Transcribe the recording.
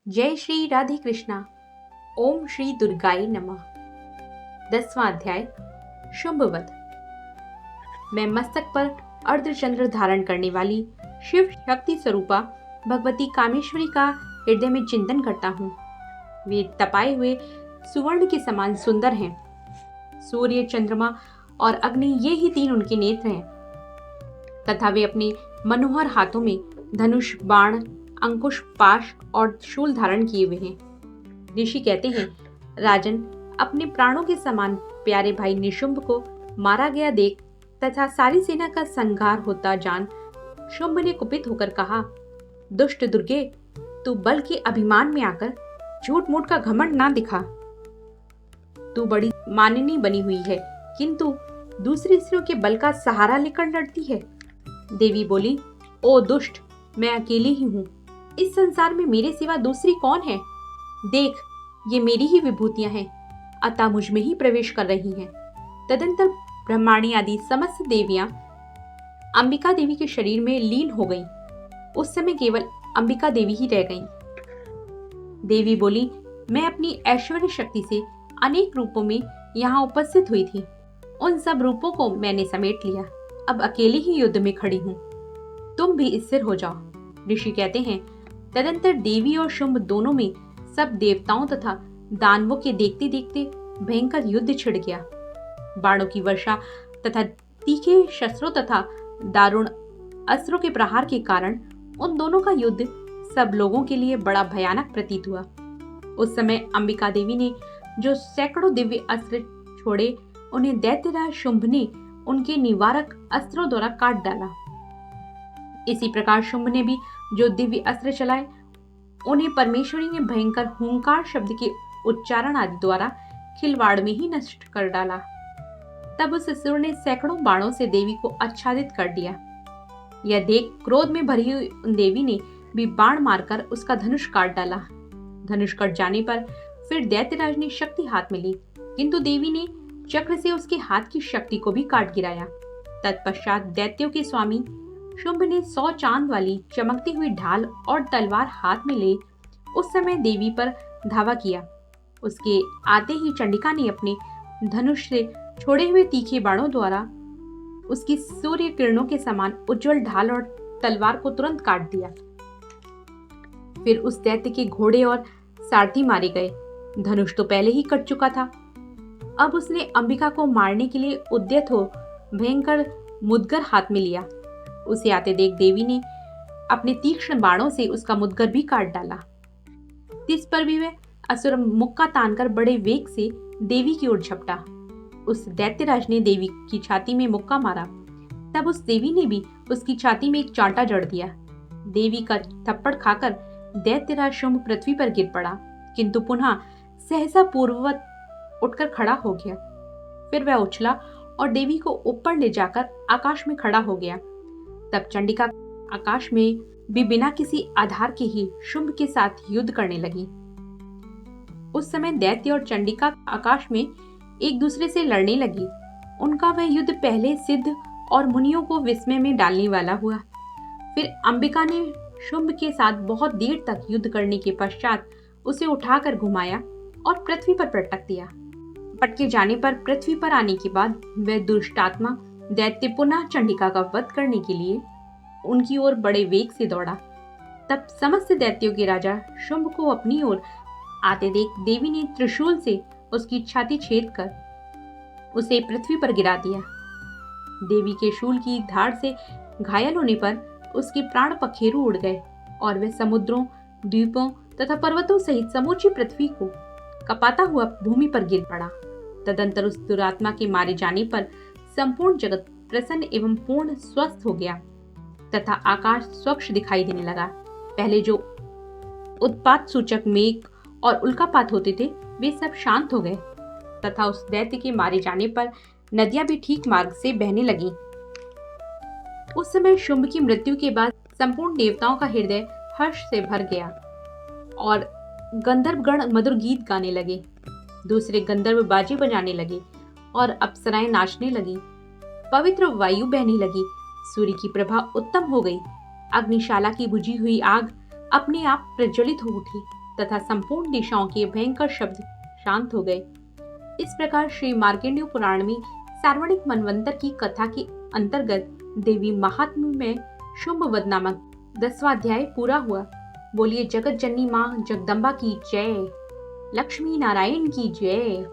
जय श्री राधे कृष्णा। ओम श्री दुर्गाय नमः। 10वां अध्याय शुंभवध। मैं मस्तक पर अर्धचंद्र धारण करने वाली शिव शक्ति स्वरूपा भगवती कामेश्वरी का हृदय में चिंतन करता हूँ। वे तपाए हुए सुवर्ण के समान सुंदर हैं। सूर्य, चंद्रमा और अग्नि, ये ही तीन उनके नेत्र हैं तथा वे अपने मनोहर हाथों में धनुष, बाण, अंकुश, पाश और शूल धारण किए हुए हैं। ऋषि कहते हैं, राजन, अपने प्राणों के समान प्यारे भाई निशुंभ को मारा गया देख तथा सारी सेना का संहार होता जान शुंभ ने कुपित होकर कहा, दुष्ट दुर्गे, तू बल के अभिमान में आकर झूठ मूठ का घमंड ना दिखा। तू बड़ी माननी बनी हुई है, किंतु दूसरी स्त्रियों के बल का सहारा लेकर लड़ती है। देवी बोली, ओ दुष्ट, मैं अकेली ही हूँ। इस संसार में मेरे सिवा दूसरी कौन है? देख, ये मेरी ही विभूतियां हैं, अतः मुझ में ही प्रवेश कर रही हैं। तदंतर ब्रह्माणी आदि समस्त देवियां अंबिका देवी के शरीर में लीन हो गईं। उस समय केवल अंबिका देवी ही रह गईं। देवी बोली, मैं अपनी ऐश्वर्य शक्ति से अनेक रूपों में यहाँ उपस्थित हुई थी। उन सब रूपों को मैंने समेट लिया। अब अकेली ही युद्ध में खड़ी हूँ। तुम भी स्थिर हो जाओ। ऋषि कहते हैं, तदंतर देवी और शुंभ दोनों में सब देवताओं तथा दानवों के देखते देखते भयंकर युद्ध छिड़ गया। बाणों की वर्षा तथा तीखे शस्त्रों तथा दारुण अस्त्रों के प्रहार के कारण उन दोनों का युद्ध सब लोगों के लिए बड़ा भयानक प्रतीत हुआ। उस समय अंबिका देवी ने जो सैकड़ों दिव्य अस्त्र छोड़े, उन्हें दैत्यराज शुंभ ने उनके निवारक अस्त्रों द्वारा काट डाला। इसी प्रकार शुंभ ने भी जो दिव्य अस्त्र चलाए, उन्हें परमेश्वरी ने भयंकर हुंकार शब्द के उच्चारण आदि द्वारा खिलवाड़ में ही नष्ट कर डाला। तब उस असुर ने सैकड़ों बाणों से देवी को आच्छादित कर दिया। यह देख क्रोध में भरी हुई देवी ने भी बाण मारकर उसका धनुष काट डाला। धनुष कट जाने पर फिर दैत्यराज ने शक्ति हाथ में ली, किंतु देवी ने चक्र से उसके हाथ की शक्ति को भी काट गिराया। तत्पश्चात दैत्यों के स्वामी शुंभ ने 100 चांद वाली चमकती हुई ढाल और तलवार हाथ में ले उस समय देवी पर धावा किया। उसके आते ही चंडिका ने अपने धनुष से छोड़े हुए तीखे बाणों द्वारा उसकी सूर्य किरणों के समान उज्जवल ढाल और तलवार को तुरंत काट दिया। फिर उस दैत्य के घोड़े और सारथी मारे गए। धनुष तो पहले ही कट चुका था। अब उसने अंबिका को मारने के लिए उद्यत हो भयंकर मुदगर हाथ में लिया। उसे आते देख देवी ने अपने तीक्ष्ण बाणों से उसका मुदगर भी काट डाला। इस पर भी वह असुर मुक्का तानकर बड़े वेग से देवी की ओर झपटा। उस दैत्यराज ने देवी की छाती में मुक्का मारा। तब उस देवी ने भी उसकी छाती में एक चांटा जड़ दिया। देवी का थप्पड़ खाकर दैत्यराज शुंभ पृथ्वी पर गिर पड़ा, किंतु पुनः सहसा पूर्ववत उठकर खड़ा हो गया। फिर वह उछला और देवी को ऊपर ले जाकर आकाश में खड़ा हो गया। तब चंडिका आकाश में भी बिना किसी आधार के ही शुंभ के साथ युद्ध करने लगी। उस समय दैत्य और चंडिका आकाश में एक दूसरे से लड़ने लगी। उनका वह युद्ध पहले सिद्ध और मुनियों को विस्मय में डालने वाला हुआ। फिर अंबिका ने शुंभ के साथ बहुत देर तक युद्ध करने के पश्चात उसे उठाकर घुमाया और पृथ्वी पर पटक दिया। पटके जाने पर पृथ्वी पर आने के बाद वह दुष्टात्मा दैत्य पुनः चंडिका का वध करने के लिए उनकी ओर बड़े वेग से दौड़ा। तब समस्त दैत्यों के राजा शुंभ को अपनी ओर आते देख देवी ने त्रिशूल से उसकी छाती छेद कर उसे पृथ्वी पर गिरा दिया। देवी के शूल की धार से घायल होने पर उसके प्राण पखेरु उड़ गए और वह समुद्रों, द्वीपों तथा पर्वतों सहित समूची पृथ्वी को कपाता हुआ भूमि पर गिर पड़ा। तदंतर उस दुरात्मा के मारे जाने पर संपूर्ण जगत प्रसन्न एवं पूर्ण स्वस्थ हो गया तथा आकाश स्वच्छ दिखाई देने लगा। पहले जो उत्पात सूचक मेघ और उल्कापात होते थे, वे सब शांत हो गए तथा उस दैत्य के मारे जाने पर नदियां भी ठीक मार्ग से बहने लगीं। उस समय शुंभ की मृत्यु के बाद संपूर्ण देवताओं का हृदय हर्ष से भर गया और गंधर्वगण मधुर गीत गाने लगे। दूसरे गंधर्व बाजे बजाने लगे और अप्सराएं नाचने लगी। पवित्र वायु बहने लगी। सूर्य की प्रभा उत्तम हो गई। अग्निशाला की बुझी हुई आग अपने आप प्रज्वलित हो उठी। तथा संपूर्ण दिशाओं के भयंकर शब्द शांत हो गए। इस प्रकार श्री मार्कंडेय पुराण में सार्वणिक मनवंतर की कथा के अंतर्गत देवी महात्म्य में शुंभवध नामक 10वां अध्याय पूरा हुआ। बोलिए जगत जननी माँ जगदम्बा की जय, लक्ष्मी नारायण की जय।